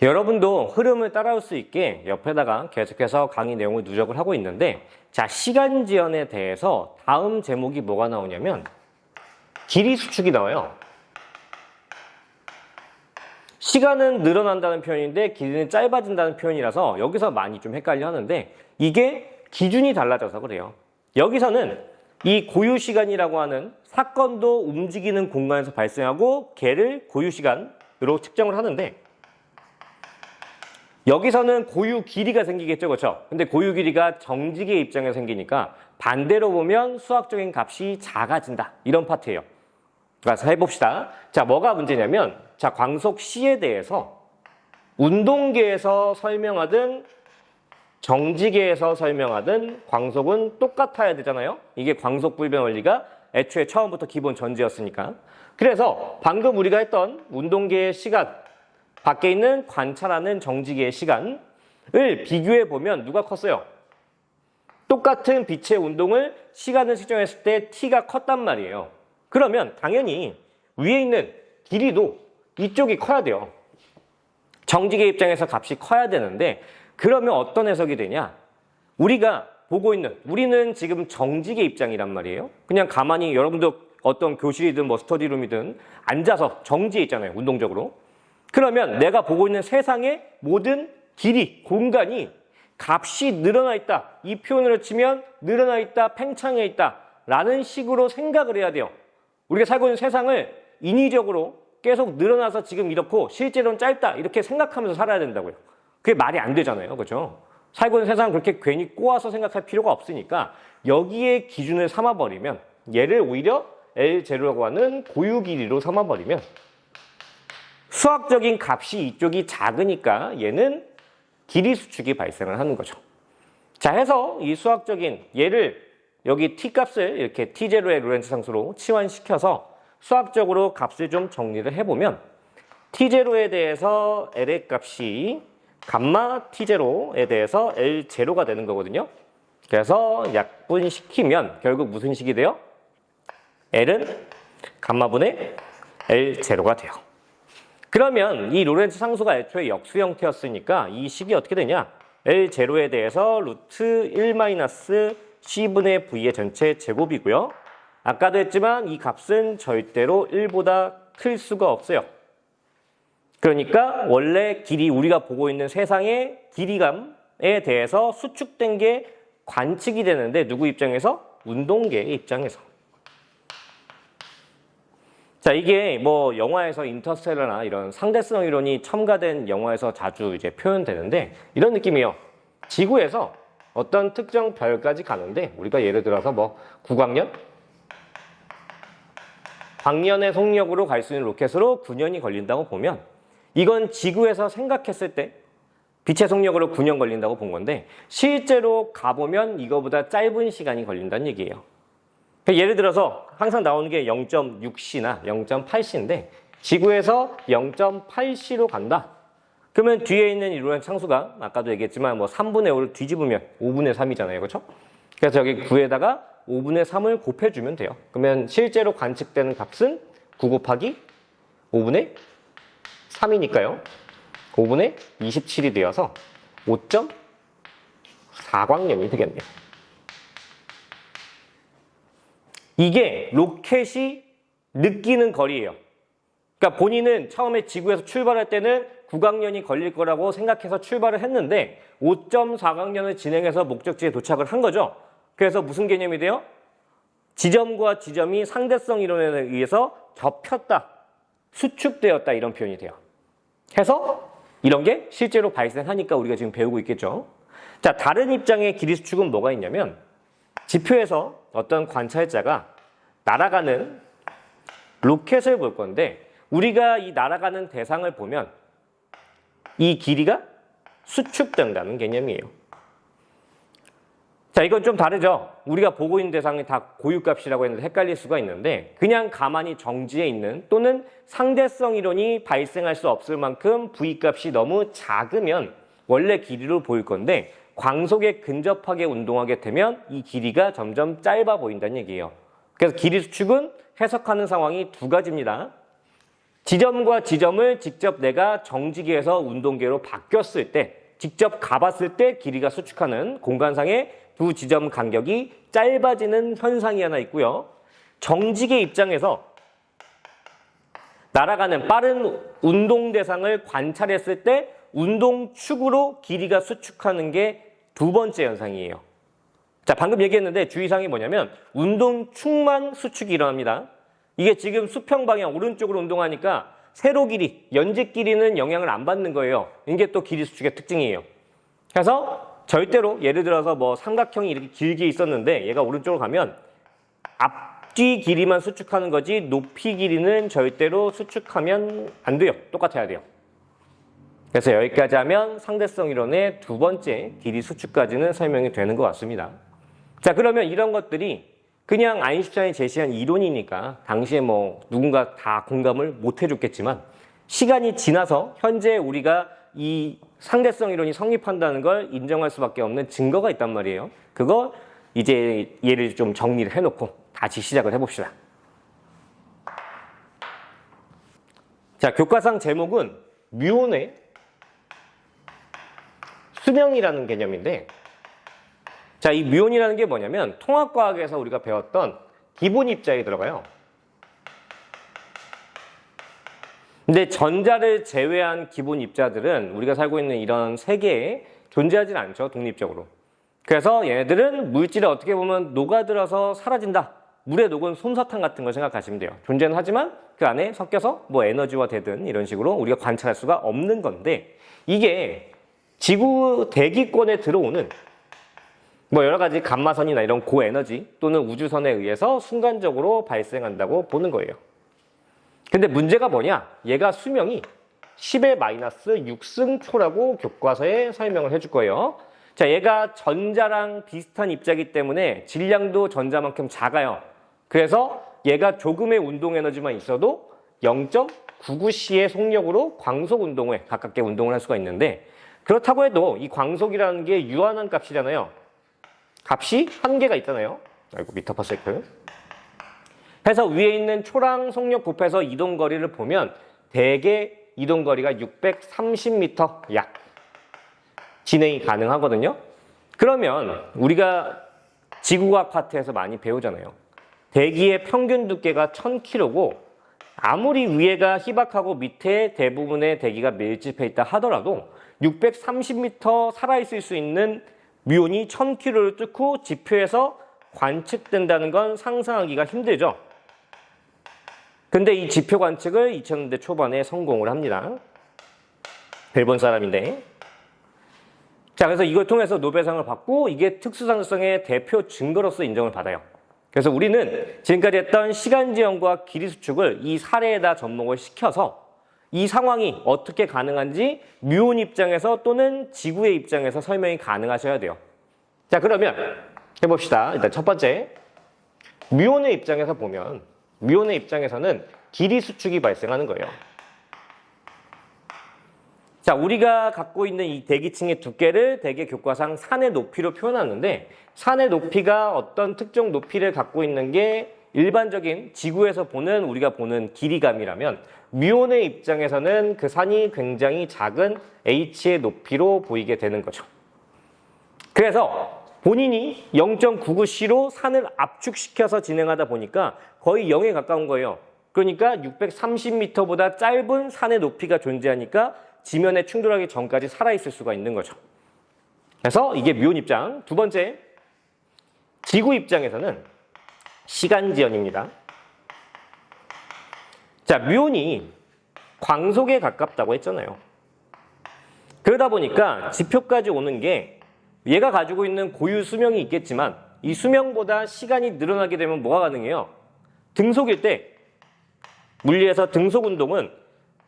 여러분도 흐름을 따라올 수 있게 옆에다가 계속해서 강의 내용을 누적을 하고 있는데, 자, 시간 지연에 대해서 다음 제목이 뭐가 나오냐면 길이 수축이 나와요. 시간은 늘어난다는 표현인데 길이는 짧아진다는 표현이라서 여기서 많이 좀 헷갈려 하는데, 이게 기준이 달라져서 그래요. 여기서는 이 고유시간이라고 하는 사건도 움직이는 공간에서 발생하고 걔를 고유시간으로 측정을 하는데, 여기서는 고유 길이가 생기겠죠, 그렇죠? 근데 고유 길이가 정지계 입장에서 생기니까 반대로 보면 수학적인 값이 작아진다, 이런 파트예요. 그래서 해봅시다. 자, 뭐가 문제냐면, 자, 광속 C에 대해서 운동계에서 설명하든 정지계에서 설명하든 광속은 똑같아야 되잖아요. 이게 광속 불변 원리가 애초에 처음부터 기본 전제였으니까. 그래서 방금 우리가 했던 운동계의 시간, 밖에 있는 관찰하는 정지계의 시간을 비교해 보면 누가 컸어요? 똑같은 빛의 운동을 시간을 측정했을 때 t가 컸단 말이에요. 그러면 당연히 위에 있는 길이도 이쪽이 커야 돼요. 정지계 입장에서 값이 커야 되는데, 그러면 어떤 해석이 되냐? 우리가 보고 있는, 우리는 지금 정지계 입장이란 말이에요. 그냥 가만히 여러분도 어떤 교실이든 뭐 스터디룸이든 앉아서 정지해 있잖아요, 운동적으로. 그러면 내가 보고 있는 세상의 모든 길이, 공간이 값이 늘어나 있다, 이 표현으로 치면 늘어나 있다, 팽창해 있다 라는 식으로 생각을 해야 돼요. 우리가 살고 있는 세상을 인위적으로 계속 늘어나서 지금 이렇고 실제로는 짧다 이렇게 생각하면서 살아야 된다고요. 그게 말이 안 되잖아요, 그렇죠? 살고 있는 세상을 그렇게 괜히 꼬아서 생각할 필요가 없으니까 여기에 기준을 삼아버리면, 얘를 오히려 L0라고 하는 고유 길이로 삼아버리면 수학적인 값이 이쪽이 작으니까 얘는 길이 수축이 발생을 하는 거죠. 자, 해서 이 수학적인 얘를 여기 t 값을 이렇게 t0의 로렌츠 상수로 치환시켜서 수학적으로 값을 좀 정리를 해보면, t0에 대해서 l의 값이 감마 t0에 대해서 l0가 되는 거거든요. 그래서 약분시키면 결국 무슨 식이 돼요? l은 감마분의 l0가 돼요. 그러면 이 로렌츠 상수가 애초에 역수 형태였으니까 이 식이 어떻게 되냐? L0에 대해서 루트 1-C분의 V의 전체 제곱이고요. 아까도 했지만 이 값은 절대로 1보다 클 수가 없어요. 그러니까 원래 길이, 우리가 보고 있는 세상의 길이감에 대해서 수축된 게 관측이 되는데, 누구 입장에서? 운동계의 입장에서. 자, 이게 뭐 영화에서 인터스텔라나 이런 상대성 이론이 첨가된 영화에서 자주 이제 표현되는데, 이런 느낌이에요. 지구에서 어떤 특정 별까지 가는데, 우리가 예를 들어서 뭐 구광년? 광년의 속력으로 갈 수 있는 로켓으로 9년이 걸린다고 보면, 이건 지구에서 생각했을 때 빛의 속력으로 9년 걸린다고 본 건데, 실제로 가보면 이거보다 짧은 시간이 걸린다는 얘기예요. 예를 들어서 항상 나오는 게 0.6C나 0.8C인데 지구에서 0.8C로 간다. 그러면 뒤에 있는 이 로렌츠 상수가 아까도 얘기했지만 뭐 3분의 5를 뒤집으면 5분의 3이잖아요. 그렇죠? 그래서 여기 9에다가 5분의 3을 곱해주면 돼요. 그러면 실제로 관측되는 값은 9 곱하기 5분의 3이니까요. 5분의 27이 되어서 5.4광년이 되겠네요. 이게 로켓이 느끼는 거리예요. 그러니까 본인은 처음에 지구에서 출발할 때는 9광년이 걸릴 거라고 생각해서 출발을 했는데 5.4광년을 진행해서 목적지에 도착을 한 거죠. 그래서 무슨 개념이 돼요? 지점과 지점이 상대성 이론에 의해서 겹쳤다, 수축되었다, 이런 표현이 돼요. 해서 이런 게 실제로 발생하니까 우리가 지금 배우고 있겠죠. 자, 다른 입장의 길이 수축은 뭐가 있냐면, 지표에서 어떤 관찰자가 날아가는 로켓을 볼 건데, 우리가 이 날아가는 대상을 보면 이 길이가 수축된다는 개념이에요. 자, 이건 좀 다르죠. 우리가 보고 있는 대상이 다 고유값이라고 했는데 헷갈릴 수가 있는데, 그냥 가만히 정지해 있는, 또는 상대성 이론이 발생할 수 없을 만큼 V값이 너무 작으면 원래 길이로 보일 건데, 광속에 근접하게 운동하게 되면 이 길이가 점점 짧아 보인다는 얘기예요. 그래서 길이 수축은 해석하는 상황이 두 가지입니다. 지점과 지점을 직접 내가 정지기에서 운동계로 바뀌었을 때, 직접 가봤을 때 길이가 수축하는 공간상의 두 지점 간격이 짧아지는 현상이 하나 있고요. 정지계 입장에서 날아가는 빠른 운동 대상을 관찰했을 때 운동축으로 길이가 수축하는 게 두 번째 현상이에요. 자, 방금 얘기했는데 주의사항이 뭐냐면 운동축만 수축이 일어납니다. 이게 지금 수평 방향 오른쪽으로 운동하니까 세로 길이, 연직 길이는 영향을 안 받는 거예요. 이게 또 길이 수축의 특징이에요. 그래서 절대로 예를 들어서 뭐 삼각형이 이렇게 길게 있었는데 얘가 오른쪽으로 가면 앞뒤 길이만 수축하는 거지 높이 길이는 절대로 수축하면 안 돼요. 똑같아야 돼요. 그래서 여기까지 하면 상대성 이론의 두 번째 길이 수축까지는 설명이 되는 것 같습니다. 자, 그러면 이런 것들이 그냥 아인슈타인이 제시한 이론이니까 당시에 뭐 누군가 다 공감을 못 해줬겠지만 시간이 지나서 현재 우리가 이 상대성 이론이 성립한다는 걸 인정할 수밖에 없는 증거가 있단 말이에요. 그거 이제 얘를 좀 정리를 해놓고 다시 시작을 해봅시다. 자, 교과상 제목은 뮤온의 수명이라는 개념인데, 자, 이 뮤온이라는 게 뭐냐면 통합과학에서 우리가 배웠던 기본 입자에 들어가요. 근데 전자를 제외한 기본 입자들은 우리가 살고 있는 이런 세계에 존재하진 않죠, 독립적으로. 그래서 얘네들은 물질에 어떻게 보면 녹아들어서 사라진다. 물에 녹은 솜사탕 같은 걸 생각하시면 돼요. 존재는 하지만 그 안에 섞여서 뭐 에너지화 되든 이런 식으로 우리가 관찰할 수가 없는 건데, 이게 지구 대기권에 들어오는 뭐 여러 가지 감마선이나 이런 고에너지 또는 우주선에 의해서 순간적으로 발생한다고 보는 거예요. 근데 문제가 뭐냐? 얘가 수명이 10의 마이너스 6승초라고 교과서에 설명을 해줄 거예요. 자, 얘가 전자랑 비슷한 입자이기 때문에 질량도 전자만큼 작아요. 그래서 얘가 조금의 운동 에너지만 있어도 0.99C의 속력으로 광속 운동에 가깝게 운동을 할 수가 있는데, 그렇다고 해도 이 광속이라는 게 유한한 값이잖아요. 값이 한계가 있잖아요. 아이고, 미터퍼세컨. 해서 위에 있는 초랑 속력 곱해서 이동 거리를 보면 대개 이동 거리가 630m 약 진행이 가능하거든요. 그러면 우리가 지구과학 파트에서 많이 배우잖아요. 대기의 평균 두께가 1000km고 아무리 위에가 희박하고 밑에 대부분의 대기가 밀집해 있다 하더라도 630m 살아있을 수 있는 뮤온이 1000km를 뚫고 지표에서 관측된다는 건 상상하기가 힘들죠. 근데 이 지표 관측을 2000년대 초반에 성공을 합니다. 일본 사람인데. 자, 그래서 이걸 통해서 노벨상을 받고 이게 특수상승성의 대표 증거로서 인정을 받아요. 그래서 우리는 지금까지 했던 시간지연과 길이 수축을 이 사례에다 접목을 시켜서 이 상황이 어떻게 가능한지 뮤온 입장에서 또는 지구의 입장에서 설명이 가능하셔야 돼요. 자, 그러면 해봅시다. 일단 첫 번째, 뮤온의 입장에서 보면 뮤온의 입장에서는 길이 수축이 발생하는 거예요. 자, 우리가 갖고 있는 이 대기층의 두께를 대개 교과상 산의 높이로 표현하는데, 산의 높이가 어떤 특정 높이를 갖고 있는 게 일반적인 지구에서 보는 우리가 보는 길이감이라면 뮤온의 입장에서는 그 산이 굉장히 작은 h의 높이로 보이게 되는 거죠. 그래서 본인이 0.99C로 산을 압축시켜서 진행하다 보니까 거의 0에 가까운 거예요. 그러니까 630m보다 짧은 산의 높이가 존재하니까 지면에 충돌하기 전까지 살아있을 수가 있는 거죠. 그래서 이게 뮤온 입장. 두 번째, 지구 입장에서는 시간지연입니다. 자, 뮤온이 광속에 가깝다고 했잖아요. 그러다 보니까 지표까지 오는 게 얘가 가지고 있는 고유 수명이 있겠지만 이 수명보다 시간이 늘어나게 되면 뭐가 가능해요? 등속일 때 물리에서 등속 운동은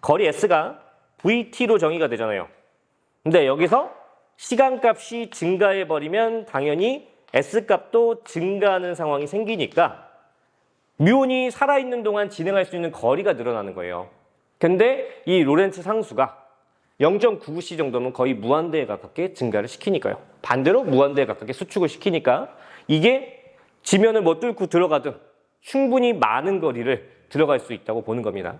거리 S가 VT로 정의가 되잖아요. 근데 여기서 시간값이 증가해버리면 당연히 S값도 증가하는 상황이 생기니까 뮤온이 살아있는 동안 진행할 수 있는 거리가 늘어나는 거예요. 근데 이 로렌츠 상수가 0.99C 정도면 거의 무한대에 가깝게 증가를 시키니까요. 반대로 무한대에 가깝게 수축을 시키니까 이게 지면을 뭐 뚫고 들어가든 충분히 많은 거리를 들어갈 수 있다고 보는 겁니다.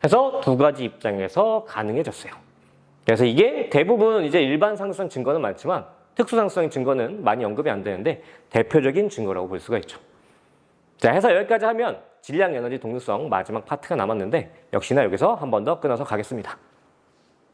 해서 두 가지 입장에서 가능해졌어요. 그래서 이게 대부분 이제 일반 상수성 증거는 많지만 특수상수성 증거는 많이 언급이 안 되는데 대표적인 증거라고 볼 수가 있죠. 자, 해서 여기까지 하면 질량, 에너지, 동류성 마지막 파트가 남았는데 역시나 여기서 한 번 더 끊어서 가겠습니다.